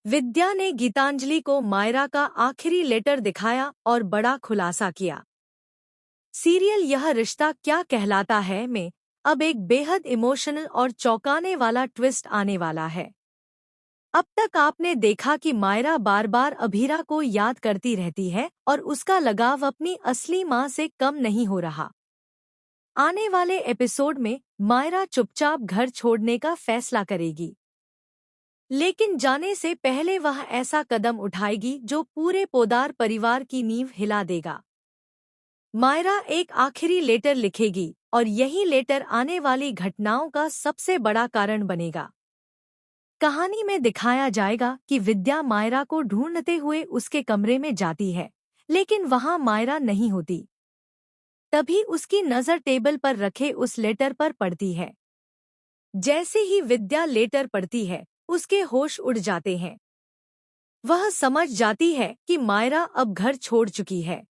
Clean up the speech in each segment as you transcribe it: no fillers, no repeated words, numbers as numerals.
विद्या ने गीतांजलि को मायरा का आखिरी लेटर दिखाया और बड़ा खुलासा किया। सीरियल यह रिश्ता क्या कहलाता है में अब एक बेहद इमोशनल और चौंकाने वाला ट्विस्ट आने वाला है। अब तक आपने देखा कि मायरा बार बार अभीरा को याद करती रहती है और उसका लगाव अपनी असली माँ से कम नहीं हो रहा। आने वाले एपिसोड में मायरा चुपचाप घर छोड़ने का फैसला करेगी, लेकिन जाने से पहले वह ऐसा कदम उठाएगी जो पूरे पोदार परिवार की नींव हिला देगा। मायरा एक आखिरी लेटर लिखेगी और यही लेटर आने वाली घटनाओं का सबसे बड़ा कारण बनेगा। कहानी में दिखाया जाएगा कि विद्या मायरा को ढूंढते हुए उसके कमरे में जाती है, लेकिन वहां मायरा नहीं होती। तभी उसकी नजर टेबल पर रखे उस लेटर पर पड़ती है। जैसे ही विद्या लेटर पढ़ती है, उसके होश उड़ जाते हैं। वह समझ जाती है कि मायरा अब घर छोड़ चुकी है।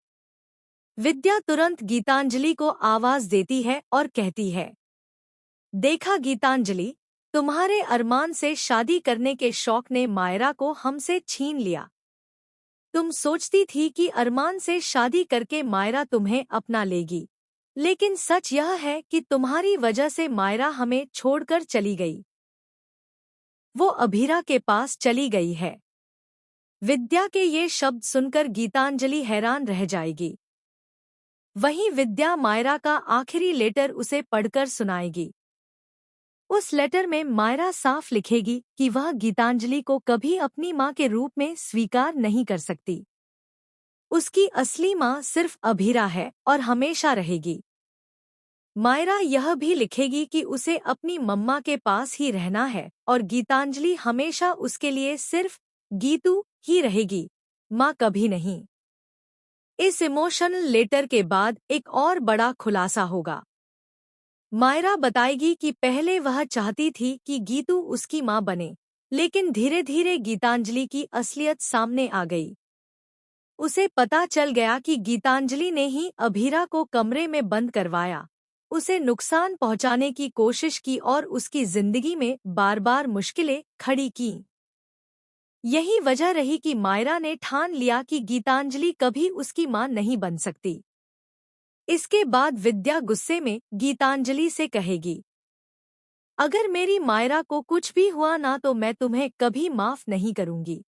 विद्या तुरंत गीतांजलि को आवाज देती है और कहती है, देखा गीतांजलि, तुम्हारे अरमान से शादी करने के शौक ने मायरा को हमसे छीन लिया। तुम सोचती थी कि अरमान से शादी करके मायरा तुम्हें अपना लेगी, लेकिन सच यह है कि तुम्हारी वजह से मायरा हमें छोड़कर चली गई। वो अभीरा के पास चली गई है। विद्या के ये शब्द सुनकर गीतांजलि हैरान रह जाएगी। वहीं विद्या मायरा का आखिरी लेटर उसे पढ़कर सुनाएगी। उस लेटर में मायरा साफ लिखेगी कि वह गीतांजलि को कभी अपनी मां के रूप में स्वीकार नहीं कर सकती। उसकी असली मां सिर्फ अभीरा है और हमेशा रहेगी। मायरा यह भी लिखेगी कि उसे अपनी मम्मा के पास ही रहना है और गीतांजलि हमेशा उसके लिए सिर्फ गीतू ही रहेगी, मां कभी नहीं। इस इमोशनल लेटर के बाद एक और बड़ा खुलासा होगा। मायरा बताएगी कि पहले वह चाहती थी कि गीतू उसकी मां बने, लेकिन धीरे धीरे गीतांजलि की असलियत सामने आ गई। उसे पता चल गया कि गीतांजलि ने ही अभीरा को कमरे में बंद करवाया, उसे नुकसान पहुंचाने की कोशिश की और उसकी जिंदगी में बार बार मुश्किलें खड़ी की। यही वजह रही कि मायरा ने ठान लिया कि गीतांजलि कभी उसकी मां नहीं बन सकती। इसके बाद विद्या गुस्से में गीतांजलि से कहेगी, अगर मेरी मायरा को कुछ भी हुआ ना तो मैं तुम्हें कभी माफ नहीं करूंगी।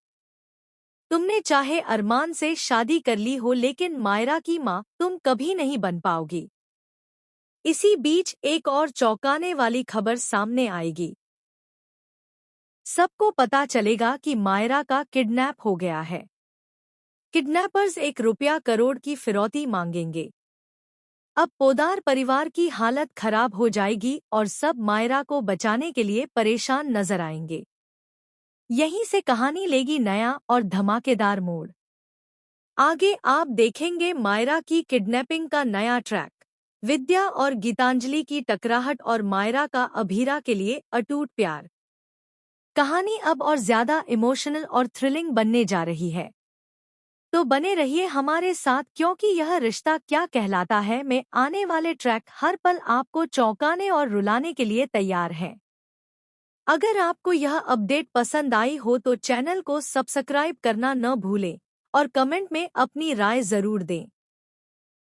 तुमने चाहे अरमान से शादी कर ली हो, लेकिन मायरा की मां तुम कभी नहीं बन पाओगी। इसी बीच एक और चौंकाने वाली खबर सामने आएगी। सबको पता चलेगा कि मायरा का किडनैप हो गया है। किडनैपर्स ₹1 करोड़ की फिरौती मांगेंगे। अब पोदार परिवार की हालत खराब हो जाएगी और सब मायरा को बचाने के लिए परेशान नजर आएंगे। यहीं से कहानी लेगी नया और धमाकेदार मोड़। आगे आप देखेंगे मायरा की किडनैपिंग का नया ट्रैक, विद्या और गीतांजलि की टकराहट और मायरा का अभीरा के लिए अटूट प्यार। कहानी अब और ज्यादा इमोशनल और थ्रिलिंग बनने जा रही है। तो बने रहिए हमारे साथ, क्योंकि यह रिश्ता क्या कहलाता है में आने वाले ट्रैक हर पल आपको चौंकाने और रुलाने के लिए तैयार हैं। अगर आपको यह अपडेट पसंद आई हो तो चैनल को सब्सक्राइब करना न भूलें और कमेंट में अपनी राय जरूर दें।